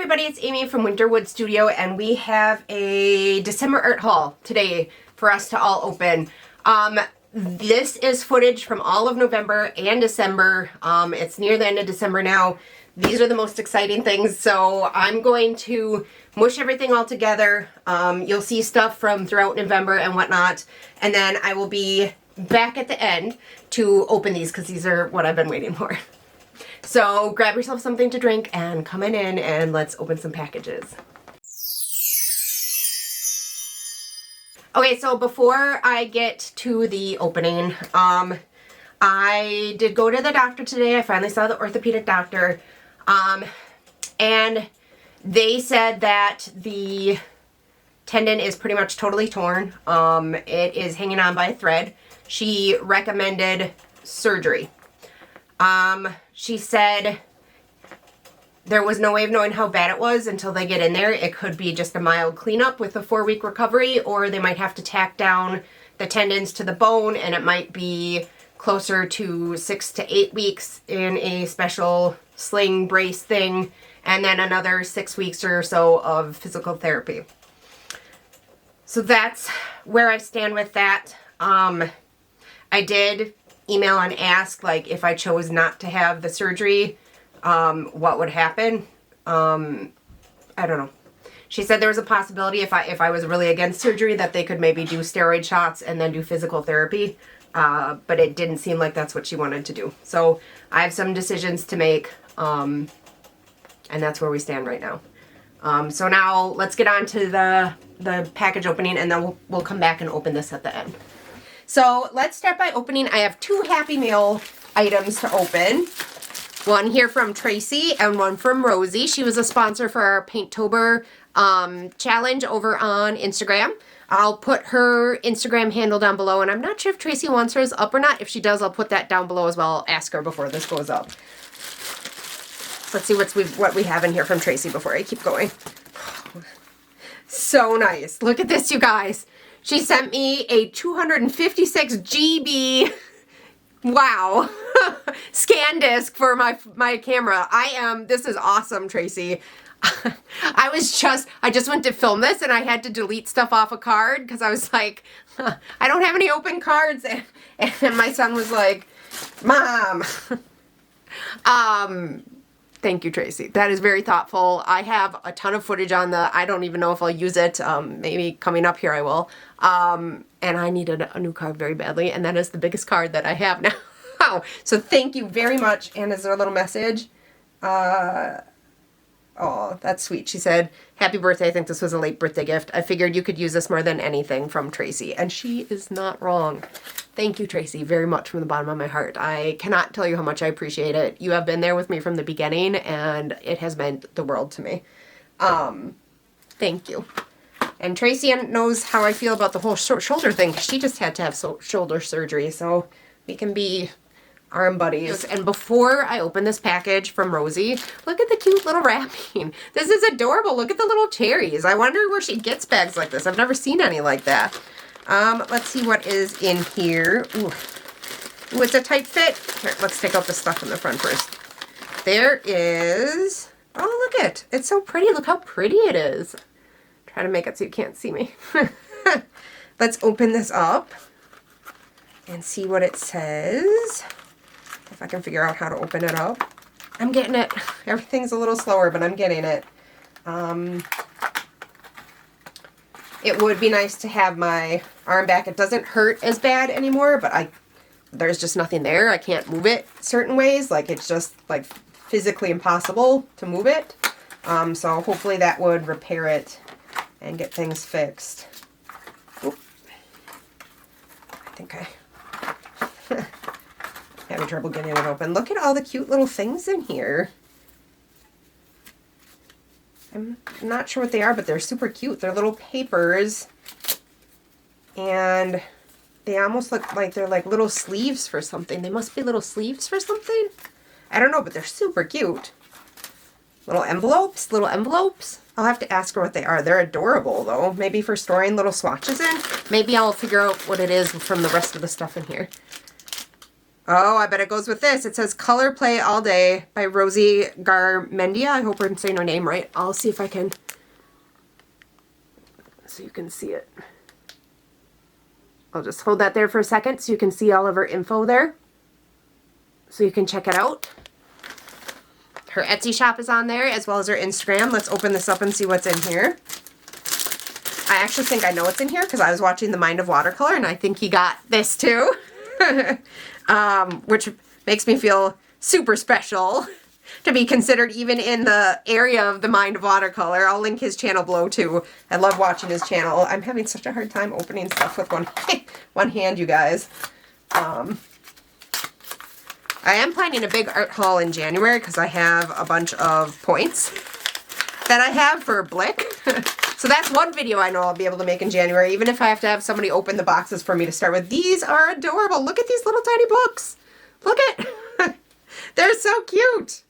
everybody, it's Amy from Northwoods Studio, and we have a December art haul today for us to all open. This is footage from all of November and December. It's near the end of December now. These are the most exciting things, so I'm going to mush everything all together. You'll see stuff from throughout November and whatnot, and then I will be back at the end to open these because these are what I've been waiting for. So grab yourself something to drink and come on in and let's open some packages. Okay, so before I get to the opening, I did go to the doctor today. I finally saw the orthopedic doctor, and they said that the tendon is pretty much totally torn. It is hanging on by a thread. She recommended surgery. She said there was no way of knowing how bad it was until they get in there. It could be just a mild cleanup with a 4-week recovery, or they might have to tack down the tendons to the bone, and it might be closer to 6 to 8 weeks in a special sling brace thing, and then another 6 weeks or so of physical therapy. So that's where I stand with that. I did email and ask, like, if I chose not to have the surgery, what would happen. I don't know. She said there was a possibility if I was really against surgery that they could maybe do steroid shots and then do physical therapy, but it didn't seem like that's what she wanted to do. So I have some decisions to make, and that's where we stand right now. So now let's get on to the package opening, and then we'll come back and open this at the end. So let's start by opening. I have 2 Happy Meal items to open. One here from Tracy and one from Rosie. She was a sponsor for our Painttober challenge over on Instagram. I'll put her Instagram handle down below, and I'm not sure if Tracy wants hers up or not. If she does, I'll put that down below as well. I'll ask her before this goes up. So let's see what we have in here from Tracy before I keep going. So nice. Look at this, you guys. She sent me a 256 GB, wow, scan disc for my camera. This is awesome, Tracy. I just went to film this and I had to delete stuff off a card because I was like, I don't have any open cards. And my son was like, Mom. Thank you, Tracy. That is very thoughtful. I have a ton of footage on I don't even know if I'll use it. Maybe coming up here I will. And I needed a new card very badly, and that is the biggest card that I have now. So thank you very much. And is there a little message? Oh, that's sweet. She said, happy birthday. I think this was a late birthday gift. I figured you could use this more than anything, from Tracy. And she is not wrong. Thank you, Tracy, very much from the bottom of my heart. I cannot tell you how much I appreciate it. You have been there with me from the beginning, and it has meant the world to me. Thank you. And Tracy knows how I feel about the whole shoulder thing. She just had to have shoulder surgery, so we can be arm buddies. And before I open this package from Rosie, look at the cute little wrapping. This is adorable. Look at the little cherries. I wonder where she gets bags like this. I've never seen any like that. Let's see what is in here. Ooh, it's a tight fit. Here, let's take out the stuff in the front first. There is, oh, look it. It's so pretty. Look how pretty it is. Try to make it so you can't see me. Let's open this up and see what it says. If I can figure out how to open it up. I'm getting it. Everything's a little slower, but I'm getting it. It would be nice to have my arm back. It doesn't hurt as bad anymore, but there's just nothing there. I can't move it certain ways. Like, it's just like physically impossible to move it. So hopefully that would repair it and get things fixed. Oop. I think having trouble getting it open. Look at all the cute little things in here. I'm not sure what they are, but they're super cute. They're little papers, and they almost look like they're like little sleeves for something. They must be little sleeves for something. I don't know, but they're super cute. Little envelopes, I'll have to ask her what they are. They're adorable, though. Maybe for storing little swatches in. Maybe I'll figure out what it is from the rest of the stuff in here. Oh, I bet it goes with this. It says Color Play All Day by Rosie Garmendia. I hope I'm saying her name right. I'll see if I can, so you can see it. I'll just hold that there for a second so you can see all of her info there. So you can check it out. Her Etsy shop is on there as well as her Instagram. Let's open this up and see what's in here. I actually think I know what's in here because I was watching The Mind of Watercolor and I think he got this too. Which makes me feel super special to be considered even in the area of The Mind of Watercolor. I'll link his channel below too. I love watching his channel. I'm having such a hard time opening stuff with one hand, you guys. I am planning a big art haul in January because I have a bunch of points that I have for Blick. So that's one video I know I'll be able to make in January, even if I have to have somebody open the boxes for me to start with. These are adorable. Look at these little tiny books. Look at, they're so cute.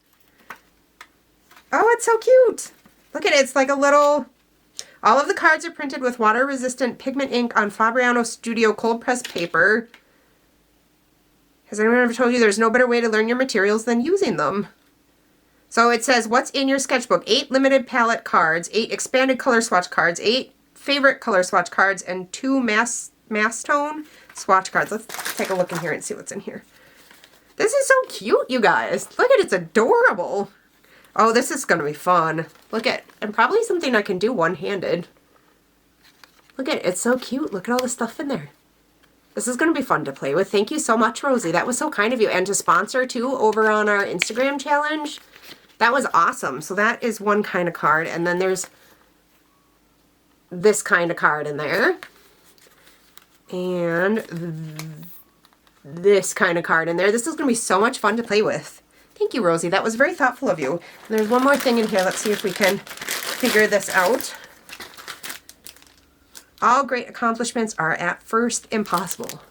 Oh, it's so cute. Look at it. It's like a little, all of the cards are printed with water-resistant pigment ink on Fabriano Studio cold pressed paper. Has anyone ever told you there's no better way to learn your materials than using them? So it says, what's in your sketchbook? 8 limited palette cards, 8 expanded color swatch cards, 8 favorite color swatch cards, and 2 mass tone swatch cards. Let's take a look in here and see what's in here. This is so cute, you guys. Look at it, it's adorable. Oh, this is going to be fun. Look at, and probably something I can do one-handed. Look at it, it's so cute. Look at all the stuff in there. This is going to be fun to play with. Thank you so much, Rosie. That was so kind of you. And to sponsor, too, over on our Instagram challenge. That was awesome. So that is one kind of card. And then there's this kind of card in there. And this kind of card in there. This is going to be so much fun to play with. Thank you, Rosie. That was very thoughtful of you. And there's one more thing in here. Let's see if we can figure this out. All great accomplishments are at first impossible.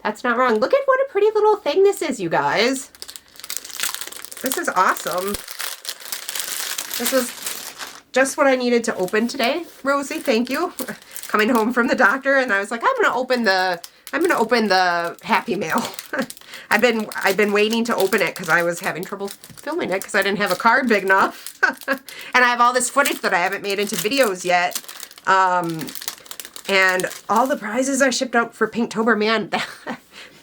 That's not wrong. Look at what a pretty little thing this is, you guys. This is awesome. This is just what I needed to open today, Rosie. Thank you. Coming home from the doctor, and I was like, I'm gonna open the Happy Mail. I've been waiting to open it because I was having trouble filming it because I didn't have a card big enough, and I have all this footage that I haven't made into videos yet. And all the prizes I shipped out for Pinktober, man, that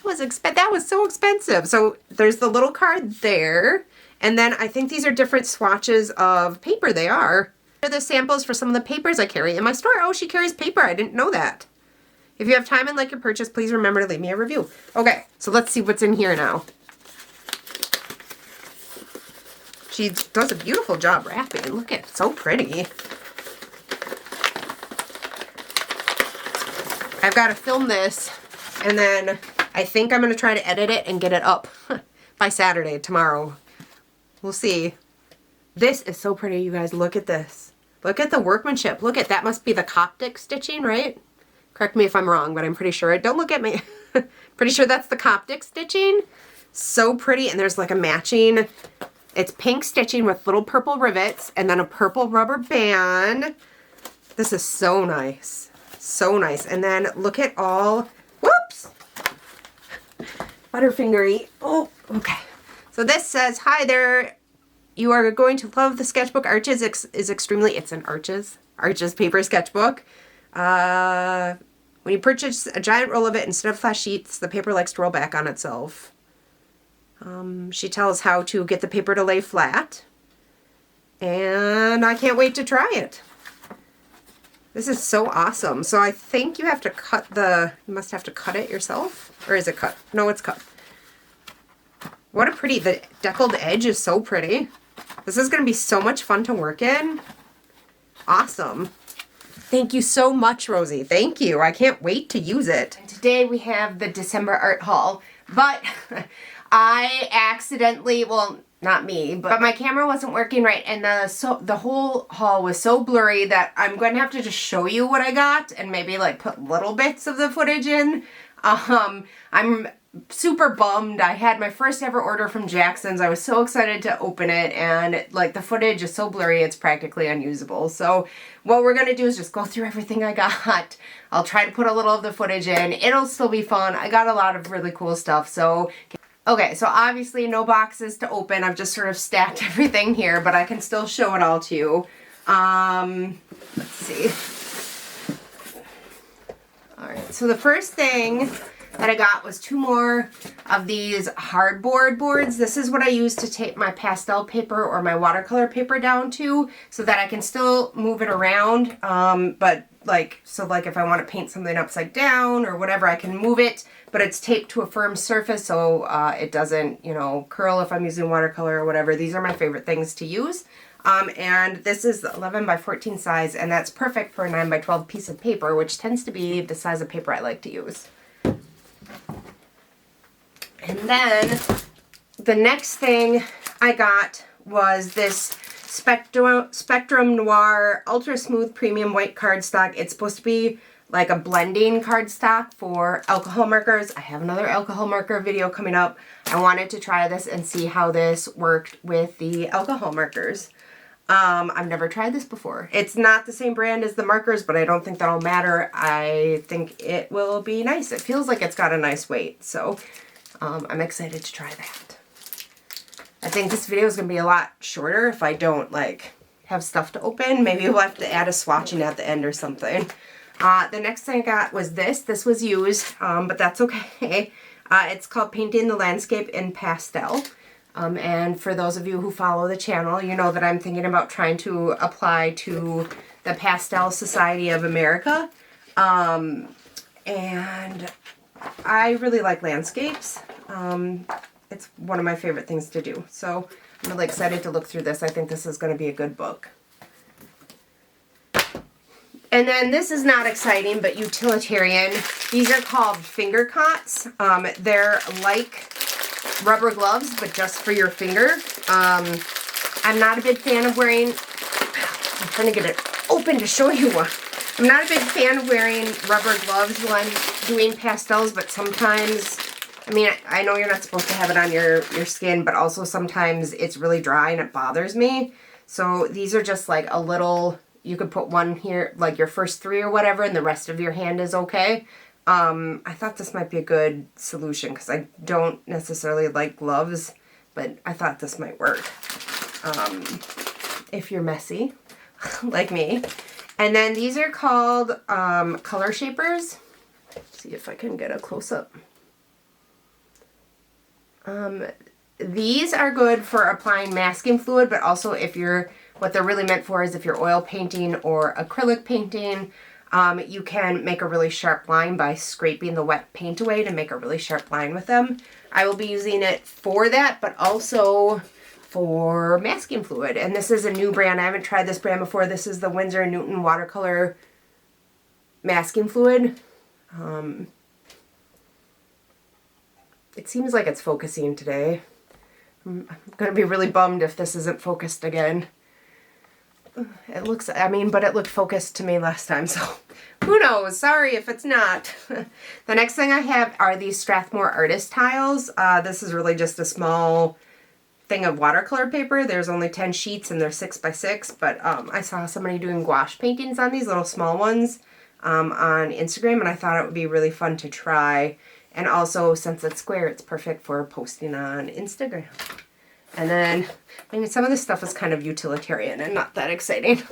was so expensive. So there's the little card there. And then I think these are different swatches of paper. They are. They're the samples for some of the papers I carry in my store. Oh, she carries paper. I didn't know that. If you have time and like your purchase, please remember to leave me a review. Okay, so let's see what's in here now. She does a beautiful job wrapping. Look at it. So pretty. I've got to film this, and then I think I'm going to try to edit it and get it up by Saturday, tomorrow. We'll see. This is so pretty, you guys. Look at this. Look at the workmanship. Look at that. Must be the Coptic stitching, right? Correct me if I'm wrong, but I'm pretty sure. Don't look at me. Pretty sure that's the Coptic stitching. So pretty, and there's like a matching. It's pink stitching with little purple rivets, and then a purple rubber band. This is so nice. So nice. And then look at all, whoops, butterfingery. Oh, okay. So this says, hi there. You are going to love the sketchbook. Arches is extremely, it's an Arches paper sketchbook. When you purchase a giant roll of it instead of flat sheets, the paper likes to roll back on itself. She tells how to get the paper to lay flat. And I can't wait to try it. This is so awesome. So I think you have to cut you must have to cut it yourself. Or is it cut? No, it's cut. What a pretty, the deckled edge is so pretty. This is going to be so much fun to work in. Awesome. Thank you so much, Rosie. Thank you. I can't wait to use it. And today we have the December art haul. But I accidentally, well, not me, but my camera wasn't working right, and the whole haul was so blurry that I'm going to have to just show you what I got and maybe like put little bits of the footage in. I'm super bummed. I had my first ever order from Jackson's. I was so excited to open it, and like the footage is so blurry it's practically unusable. So what we're going to do is just go through everything I got. I'll try to put a little of the footage in. It'll still be fun. I got a lot of really cool stuff. So Okay, so obviously no boxes to open. I've just sort of stacked everything here, but I can still show it all to you. Let's see. All right, so the first thing that I got was 2 more of these hardboard boards. This is what I use to tape my pastel paper or my watercolor paper down to so that I can still move it around. But like if I want to paint something upside down or whatever, I can move it, but it's taped to a firm surface so it doesn't, you know, curl if I'm using watercolor or whatever. These are my favorite things to use. And this is 11 by 14 size, and that's perfect for a 9 by 12 piece of paper, which tends to be the size of paper I like to use. And then the next thing I got was this Spectrum Noir Ultra Smooth Premium White Cardstock. It's supposed to be like a blending cardstock for alcohol markers. I have another alcohol marker video coming up. I wanted to try this and see how this worked with the alcohol markers. I've never tried this before. It's not the same brand as the markers, but I don't think that'll matter. I think it will be nice. It feels like it's got a nice weight, so I'm excited to try that. I think this video is going to be a lot shorter if I don't like have stuff to open. Maybe we'll have to add a swatching at the end or something. The next thing I got was this. This was used, but that's okay. It's called Painting the Landscape in Pastel. And for those of you who follow the channel, you know that I'm thinking about trying to apply to the Pastel Society of America. And I really like landscapes. It's one of my favorite things to do. So I'm really excited to look through this. I think this is going to be a good book. And then this is not exciting, but utilitarian. These are called finger cots. They're like rubber gloves, but just for your finger. I'm not a big fan of wearing, I'm trying to get it open to show you one. I'm not a big fan of wearing rubber gloves when I'm doing pastels, but sometimes, I mean, I know you're not supposed to have it on your skin, but also sometimes it's really dry and it bothers me. So these are just like a little, you could put one here, like your first 3 or whatever, and the rest of your hand is okay. I thought this might be a good solution because I don't necessarily like gloves, but I thought this might work. If you're messy, like me. And then these are called color shapers. Let's see if I can get a close-up. These are good for applying masking fluid, but also if you're, what they're really meant for is if you're oil painting or acrylic painting. You can make a really sharp line by scraping the wet paint away to make a really sharp line with them. I will be using it for that, but also for masking fluid. And this is a new brand. I haven't tried this brand before. This is the Winsor and Newton watercolor masking fluid. It seems like it's focusing today. I'm going to be really bummed if this isn't focused again. It looks, I mean, but it looked focused to me last time, so who knows? Sorry if it's not. The next thing I have are these Strathmore Artist tiles. This is really just a small thing of watercolor paper. There's only 10 sheets and they're 6 by 6, but I saw somebody doing gouache paintings on these little small ones on Instagram, and I thought it would be really fun to try. And also, since it's square, it's perfect for posting on Instagram. And then, I mean, some of this stuff is kind of utilitarian and not that exciting.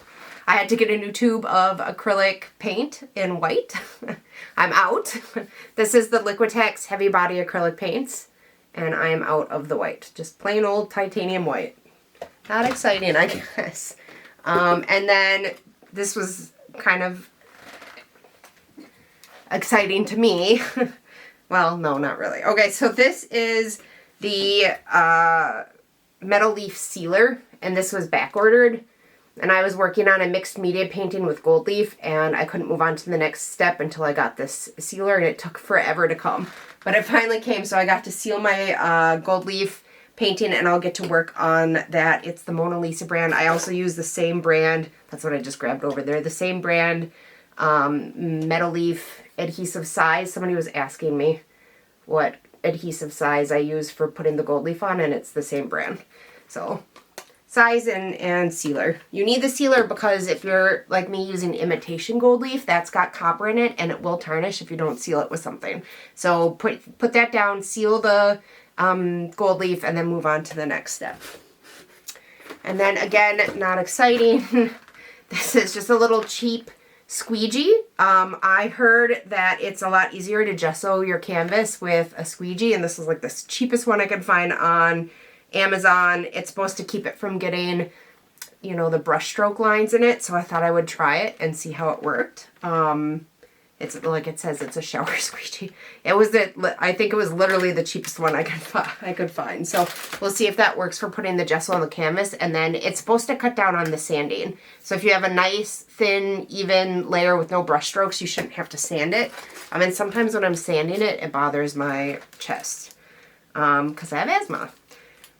I had to get a new tube of acrylic paint in white. I'm out. This is the Liquitex Heavy Body Acrylic Paints, and I am out of the white. Just plain old titanium white. Not exciting, I guess. And then this was kind of exciting to me. Well, no, not really. Okay, so this is the metal leaf sealer, and this was back ordered, and I was working on a mixed media painting with gold leaf, and I couldn't move on to the next step until I got this sealer, and it took forever to come, but it finally came. So I got to seal my gold leaf painting, and I'll get to work on that. It's the Mona Lisa brand. I also use the same brand, that's what I just grabbed over there, the same brand metal leaf adhesive size. Somebody was asking me what adhesive size I use for putting the gold leaf on, and it's the same brand. So size and sealer. You need the sealer because if you're like me using imitation gold leaf, that's got copper in it and it will tarnish if you don't seal it with something. So put that down, seal the gold leaf and then move on to the next step. And then again, not exciting. This is just a little cheap squeegee. I heard that it's a lot easier to gesso your canvas with a squeegee, and this is like the cheapest one I could find on Amazon. It's supposed to keep it from getting, you know, the brush stroke lines in it, so I thought I would try it and see how it worked. It's like it says, it's a shower squeegee. It was I think it was literally the cheapest one I could find. So we'll see if that works for putting the gesso on the canvas. And then it's supposed to cut down on the sanding. So if you have a nice, thin, even layer with no brush strokes, you shouldn't have to sand it. I mean, sometimes when I'm sanding it, it bothers my chest because I have asthma.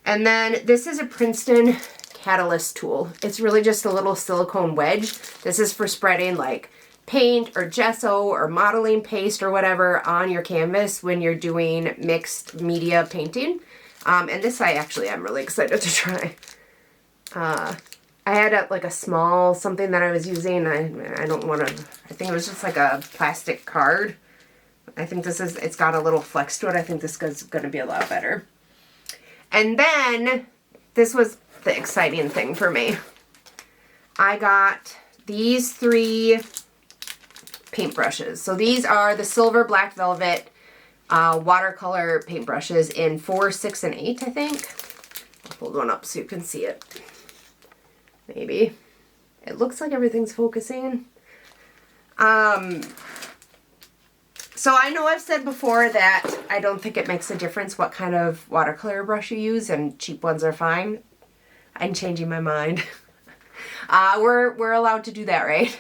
And then this is a Princeton Catalyst tool. It's really just a little silicone wedge. This is for spreading like paint or gesso or modeling paste or whatever on your canvas when you're doing mixed media painting. And this I actually am really excited to try. I had like a small something that I was using. I don't want to, I think it was just like a plastic card. I think it's got a little flex to it. I think this is going to be a lot better. And then this was the exciting thing for me. I got these 3 paintbrushes. So these are the Silver Black Velvet watercolor paintbrushes in 4, 6, and 8, I think. I'll hold one up so you can see it. Maybe. It looks like everything's focusing. So I know I've said before that I don't think it makes a difference what kind of watercolor brush you use, and cheap ones are fine. I'm changing my mind. We're allowed to do that, right?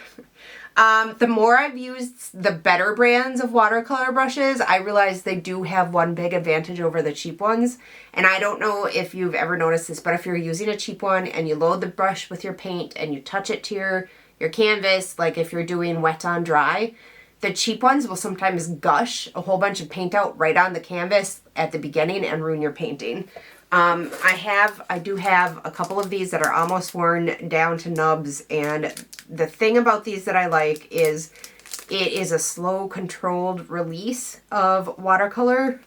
The more I've used the better brands of watercolor brushes, I realize they do have one big advantage over the cheap ones. And I don't know if you've ever noticed this, but if you're using a cheap one and you load the brush with your paint and you touch it to your canvas, like if you're doing wet on dry, the cheap ones will sometimes gush a whole bunch of paint out right on the canvas at the beginning and ruin your painting. I do have a couple of these that are almost worn down to nubs, and the thing about these that I like is it is a slow, controlled release of watercolor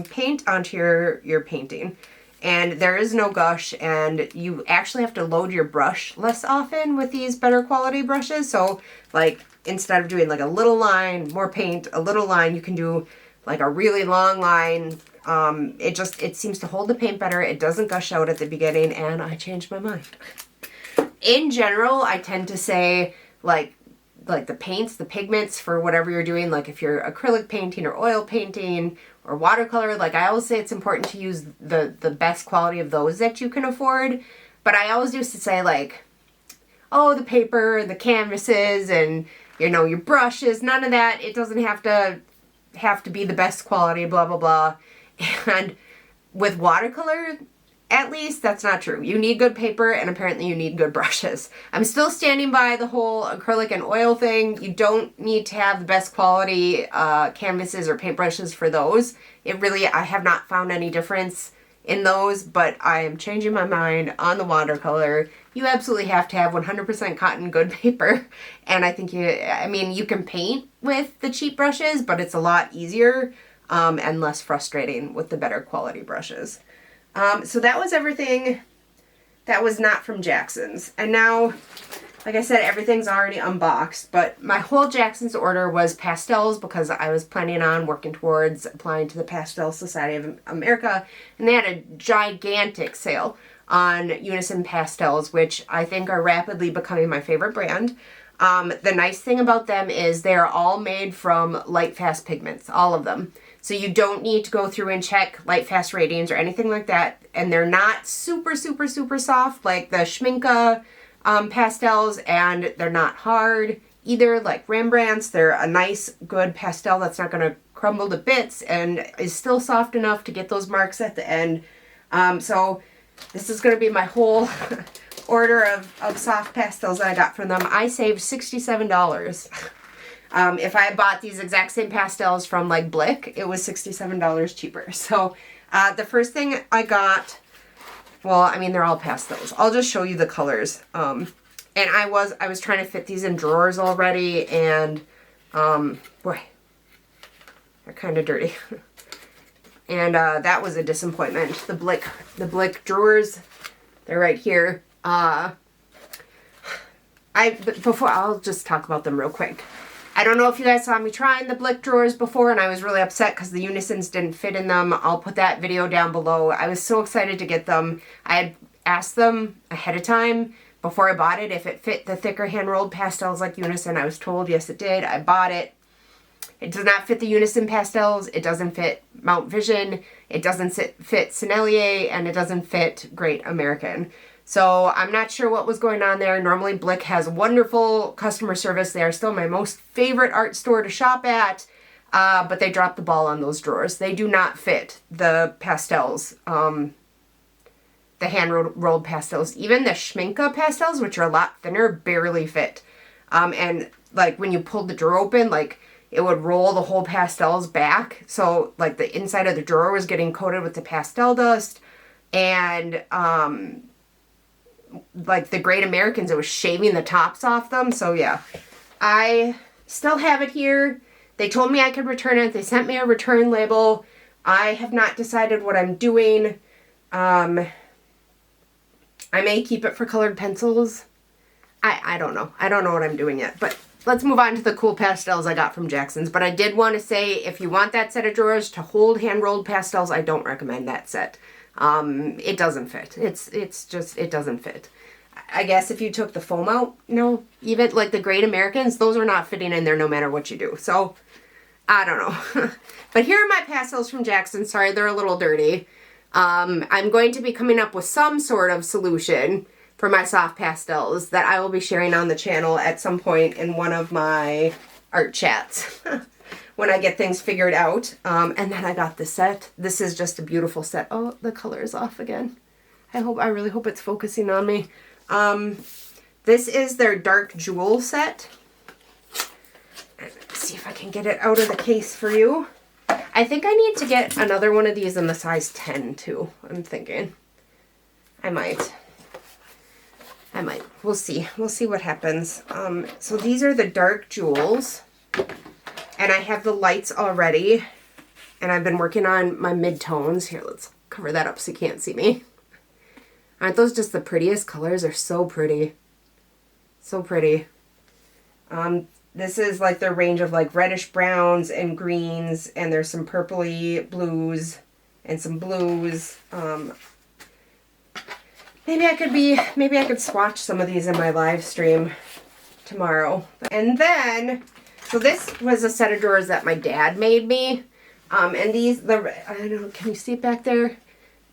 paint onto your painting. And there is no gush, and you actually have to load your brush less often with these better quality brushes. So like instead of doing like a little line, more paint, a little line, you can do like a really long line. It seems to hold the paint better. It doesn't gush out at the beginning, and I changed my mind. In general, I tend to say like the paints, the pigments for whatever you're doing, like if you're acrylic painting or oil painting or watercolor, like I always say it's important to use the best quality of those that you can afford. But I always used to say like, oh, the paper, the canvases, and you know, your brushes, none of that. It doesn't have to be the best quality, blah, blah, blah. And with watercolor, at least, that's not true. You need good paper, and apparently you need good brushes. I'm still standing by the whole acrylic and oil thing. You don't need to have the best quality canvases or paintbrushes for those. I have not found any difference in those, but I am changing my mind on the watercolor. You absolutely have to have 100% cotton good paper. And I think you can paint with the cheap brushes, but it's a lot easier and less frustrating with the better quality brushes. So that was everything that was not from Jackson's. And now, like I said, everything's already unboxed, but my whole Jackson's order was pastels because I was planning on working towards applying to the Pastel Society of America, and they had a gigantic sale on Unison pastels, which I think are rapidly becoming my favorite brand. The nice thing about them is they're all made from light fast pigments, all of them. So you don't need to go through and check light fast ratings or anything like that. And they're not super, super, super soft like the Schminke pastels, and they're not hard either like Rembrandt's. They're a nice, good pastel that's not going to crumble to bits and is still soft enough to get those marks at the end. So this is going to be my whole order of soft pastels that I got from them. I saved $67. If I had bought these exact same pastels from like Blick, it was $67 cheaper. So the first thing I got, well, I mean, they're all pastels. I'll just show you the colors. And I was trying to fit these in drawers already, and boy, they're kind of dirty. and that was a disappointment. The Blick drawers, they're right here. Before, I'll just talk about them real quick. I don't know if you guys saw me trying the Blick drawers before, and I was really upset because the unisons didn't fit in them. I'll put that video down below. I was so excited to get them. I had asked them ahead of time before I bought it if it fit the thicker hand-rolled pastels like unison. I was told yes it did. I bought it. It does not fit the unison pastels. It doesn't fit Mount Vision. It doesn't fit Sennelier, and it doesn't fit Great American. So I'm not sure what was going on there. Normally Blick has wonderful customer service. They are still my most favorite art store to shop at, but they dropped the ball on those drawers. They do not fit the pastels, the hand-rolled pastels. Even the Schminke pastels, which are a lot thinner, barely fit. And like when you pulled the drawer open, like it would roll the whole pastels back. So like the inside of the drawer was getting coated with the pastel dust. And like the Great Americans, it was shaving the tops off them. So yeah, I still have it here. They told me I could return it. They sent me a return label. I have not decided what I'm doing. I may keep it for colored pencils. I don't know. I don't know what I'm doing yet. But let's move on to the cool pastels I got from Jackson's. But I did want to say, if you want that set of drawers to hold hand-rolled pastels, I don't recommend that set. It doesn't fit. It's just, it doesn't fit. I guess if you took the foam out, no, even like the Great Americans, those are not fitting in there no matter what you do. So, I don't know. But here are my pastels from Jackson. Sorry, they're a little dirty. I'm going to be coming up with some sort of solution for my soft pastels that I will be sharing on the channel at some point in one of my art chats. When I get things figured out. And then I got this set. This is just a beautiful set. Oh, the color is off again. I really hope it's focusing on me. This is their Dark Jewel set. Let's see if I can get it out of the case for you. I think I need to get another one of these in the size 10 too, I'm thinking. I might. We'll see. We'll see what happens. So these are the Dark Jewels. And I have the lights already, and I've been working on my mid-tones. Here, let's cover that up so you can't see me. Aren't those just the prettiest colors? They're so pretty. So pretty. This is like their range of like reddish browns and greens, and there's some purpley blues and some blues. Maybe I could swatch some of these in my live stream tomorrow. And then, so this was a set of drawers that my dad made me. And these, I don't know, can you see it back there?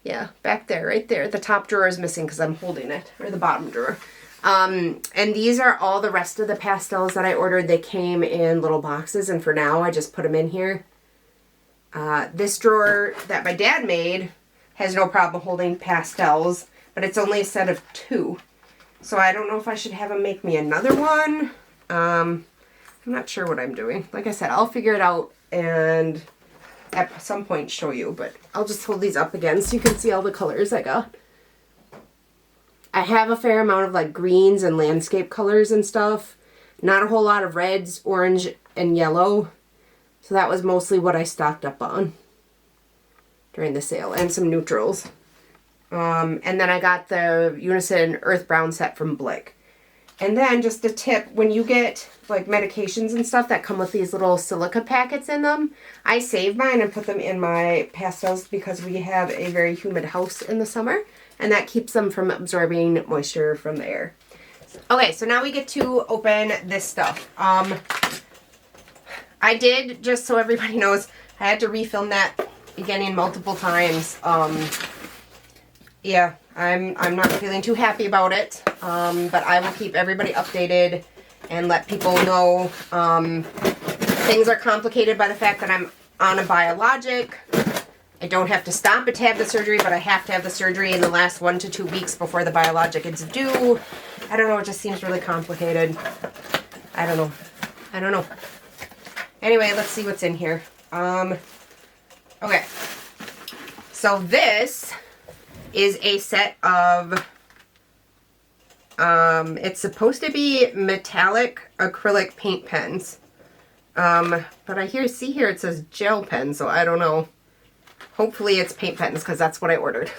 Yeah, back there, right there. The top drawer is missing because I'm holding it, or the bottom drawer. And these are all the rest of the pastels that I ordered. They came in little boxes, and for now I just put them in here. This drawer that my dad made has no problem holding pastels, but it's only a set of 2. So I don't know if I should have him make me another one. I'm not sure what I'm doing. Like I said, I'll figure it out and at some point show you, but I'll just hold these up again so you can see all the colors I got. I have a fair amount of like greens and landscape colors and stuff. Not a whole lot of reds, orange, and yellow. So that was mostly what I stocked up on during the sale, and some neutrals. And then I got the Unison Earth Brown set from Blick. And then just a tip, when you get like medications and stuff that come with these little silica packets in them, I save mine and put them in my pastels because we have a very humid house in the summer, and that keeps them from absorbing moisture from the air. Okay, so now we get to open this stuff. I did, just so everybody knows, I had to refilm that beginning multiple times. Yeah, I'm not feeling too happy about it, but I will keep everybody updated and let people know. Things are complicated by the fact that I'm on a biologic. I don't have to stop it to have the surgery, but I have to have the surgery in the last 1 to 2 weeks before the biologic is due. I don't know, it just seems really complicated. I don't know. Anyway, let's see what's in here. Okay. So this is a set of, it's supposed to be metallic acrylic paint pens. But I see here it says gel pen, so I don't know. Hopefully it's paint pens because that's what I ordered.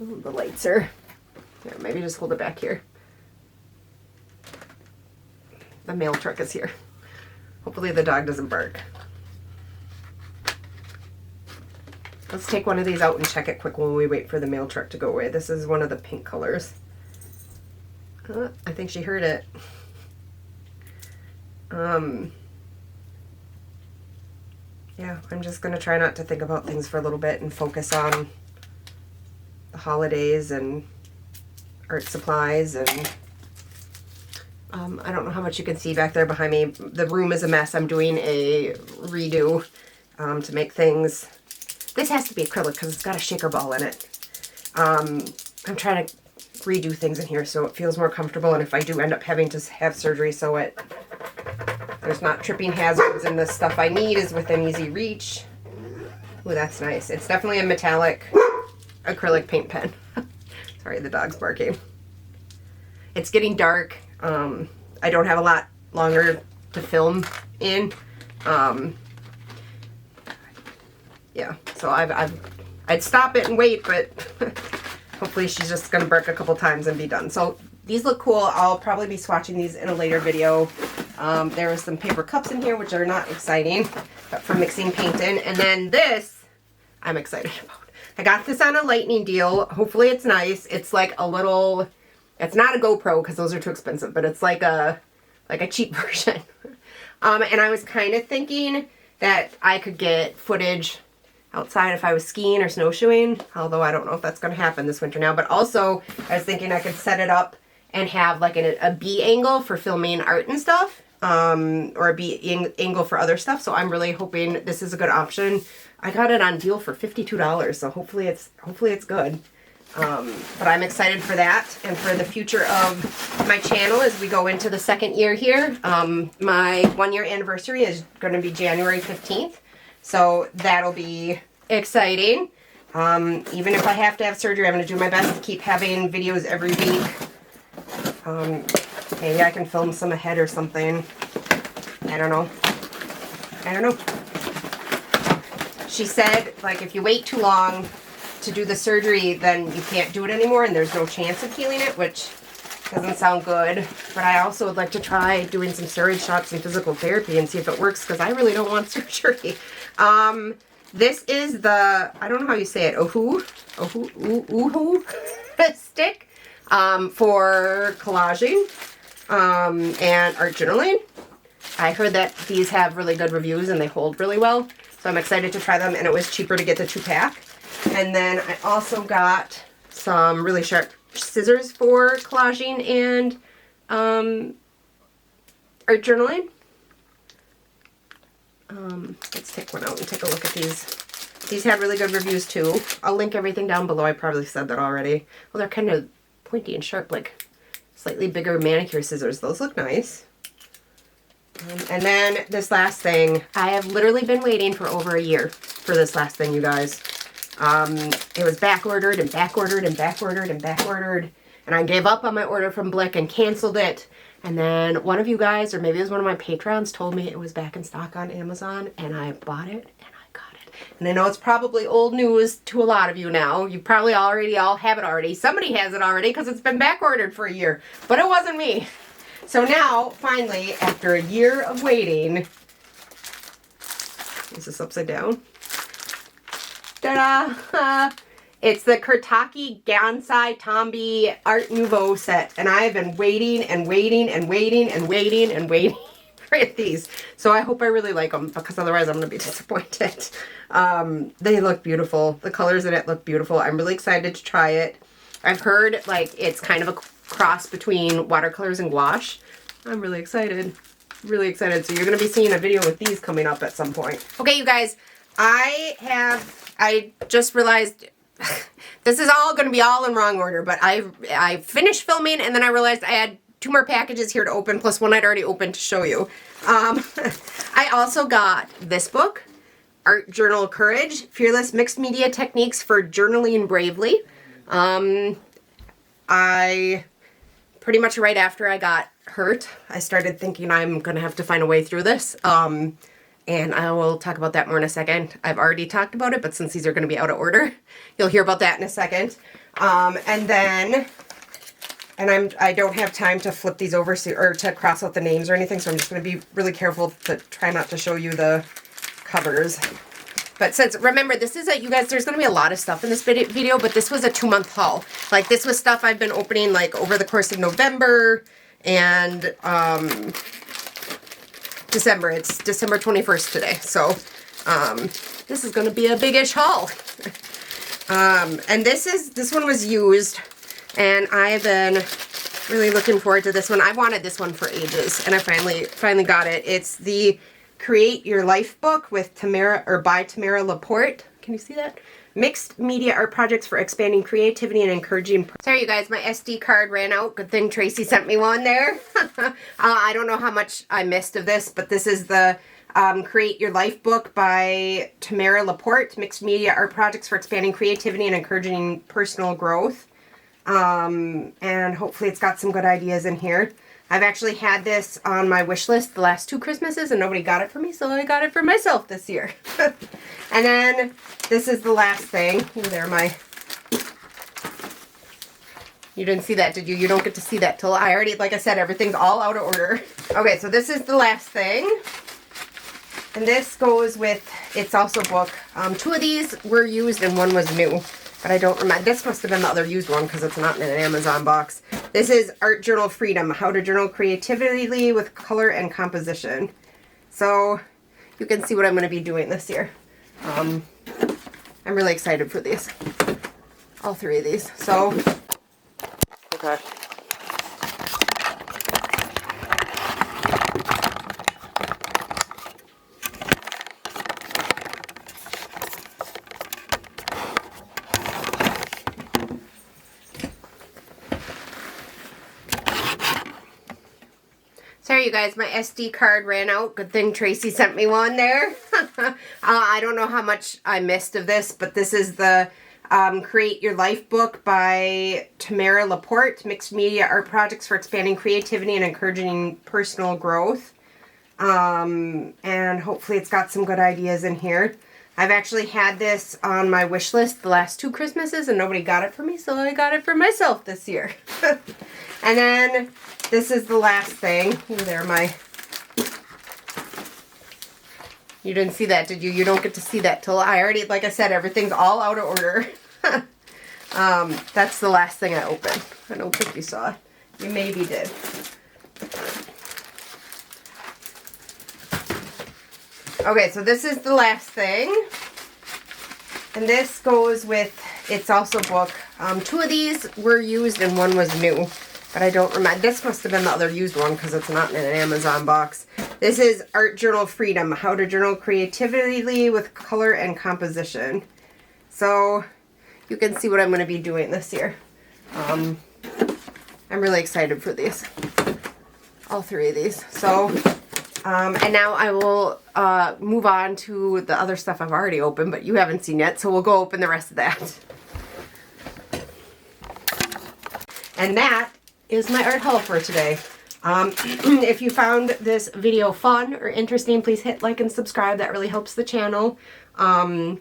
Ooh, the lights are... Here, maybe just hold it back here. The mail truck is here. Hopefully the dog doesn't bark. Let's take one of these out and check it quick while we wait for the mail truck to go away. This is one of the pink colors. I think she heard it. Yeah, I'm just going to try not to think about things for a little bit and focus on the holidays and art supplies. And I don't know how much you can see back there behind me. The room is a mess. I'm doing a redo to make things. This has to be acrylic because it's got a shaker ball in it. I'm trying to redo things in here so it feels more comfortable, and if I do end up having to have surgery, so there's not tripping hazards and the stuff I need is within easy reach. Ooh, that's nice. It's definitely a metallic acrylic paint pen. Sorry, the dog's barking. It's getting dark. I don't have a lot longer to film in. Yeah, so I'd stop it and wait, but hopefully she's just gonna bark a couple times and be done. So these look cool. I'll probably be swatching these in a later video. There are some paper cups in here, which are not exciting, but for mixing paint in. And then this, I'm excited about. I got this on a lightning deal. Hopefully it's nice. It's like a little, it's not a GoPro because those are too expensive, but it's like a cheap version. And I was kind of thinking that I could get footage outside if I was skiing or snowshoeing, although I don't know if that's going to happen this winter now. But also, I was thinking I could set it up and have like a B angle for filming art and stuff, or a B angle for other stuff. So I'm really hoping this is a good option. I got it on deal for $52, so hopefully it's good. But I'm excited for that and for the future of my channel as we go into the second year here. My 1-year anniversary is going to be January 15th. So that'll be exciting. Even if I have to have surgery, I'm going to do my best to keep having videos every week. Maybe I can film some ahead or something. I don't know. She said, like, if you wait too long to do the surgery, then you can't do it anymore and there's no chance of healing it, which doesn't sound good. But I also would like to try doing some steroid shots and physical therapy and see if it works, because I really don't want surgery. This is the, I don't know how you say it, Oohoo stick for collaging and art journaling. I heard that these have really good reviews and they hold really well, so I'm excited to try them, and it was cheaper to get the 2-pack. And then I also got some really sharp scissors for collaging and art journaling. Let's take one out and take a look at these. These had really good reviews too. I'll link everything down below. I probably said that already. Well, they're kind of pointy and sharp, like slightly bigger manicure scissors. Those look nice. And then this last thing, I have literally been waiting for over a year for this last thing, you guys. It was back ordered and back ordered and back ordered and back ordered, and I gave up on my order from Blick and canceled it. And then one of you guys, or maybe it was one of my patrons, told me it was back in stock on Amazon, and I bought it and I got it. And I know it's probably old news to a lot of you now. You probably already all have it already. Somebody has it already because it's been back ordered for a year, but it wasn't me. So now, finally, after a year of waiting, is this upside down? Ta-da! It's the Kurtaki Gansai Tombi Art Nouveau set, and I have been waiting and waiting and waiting and waiting and waiting for these. So I hope I really like them, because otherwise I'm going to be disappointed. They look beautiful. The colors in it look beautiful. I'm really excited to try it. I've heard like it's kind of a cross between watercolors and gouache. I'm really excited. Really excited. So you're going to be seeing a video with these coming up at some point. Okay, you guys, I just realized this is all going to be all in wrong order, but I finished filming and then I realized I had 2 more packages here to open, plus one I'd already opened to show you. I also got this book, Art Journal Courage, Fearless Mixed Media Techniques for Journaling Bravely. I pretty much right after I got hurt, I started thinking I'm going to have to find a way through this. And I will talk about that more in a second. I've already talked about it, but since these are going to be out of order, you'll hear about that in a second. I don't have time to flip these over or to cross out the names or anything, so I'm just going to be really careful to try not to show you the covers. But since, remember, this is you guys, there's going to be a lot of stuff in this video, but this was a 2-month haul. Like, this was stuff I've been opening, like, over the course of November and December. It's December 21st today. So, this is going to be a big-ish haul. And this one was used, and I've been really looking forward to this one. I wanted this one for ages, and I finally got it. It's the Create Your Life book with by Tamara Laporte. Can you see that? Mixed media art projects for expanding creativity and encouraging. Sorry, you guys, my SD card ran out. Good thing Tracy sent me one there. I don't know how much I missed of this, but this is the Create Your Life book by Tamara Laporte. Mixed media art projects for expanding creativity and encouraging personal growth. And hopefully it's got some good ideas in here. I've actually had this on my wish list the last 2 Christmases and nobody got it for me, so I got it for myself this year. And then this is the last thing. You didn't see that, did you? You don't get to see that till I already, like I said, everything's all out of order. Okay, so this is the last thing. And this goes with, it's also a book. 2 of these were used and 1 was new. But I don't remember. This must have been the other used one because it's not in an Amazon box. This is Art Journal Freedom, How to Journal Creatively with Color and Composition. So you can see what I'm going to be doing this year. I'm really excited for these. All 3 of these. So, okay. Sorry, you guys, my SD card ran out. Good thing Tracy sent me one there. I don't know how much I missed of this, but this is the Create Your Life book by Tamara Laporte. Mixed media art projects for expanding creativity and encouraging personal growth. And hopefully it's got some good ideas in here. I've actually had this on my wish list the last 2 Christmases and nobody got it for me, so I got it for myself this year. And then this is the last thing. You didn't see that, did you? You don't get to see that till I already, like I said, everything's all out of order. That's the last thing I opened. I don't think you saw it. You maybe did. Okay, so this is the last thing. And this goes with, it's also a book. 2 of these were used and 1 was new. But I don't remember. This must have been the other used one because it's not in an Amazon box. This is Art Journal Freedom, How to Journal Creatively with Color and Composition. So you can see what I'm going to be doing this year. I'm really excited for these. All 3 of these. So, and now I will move on to the other stuff I've already opened, but you haven't seen yet. So we'll go open the rest of that. And that is my art haul for today. If you found this video fun or interesting, please hit like and subscribe. That really helps the channel. All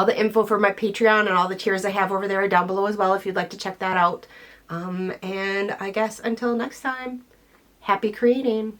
the info for my Patreon and all the tiers I have over there are down below as well if you'd like to check that out. And I guess until next time, happy creating.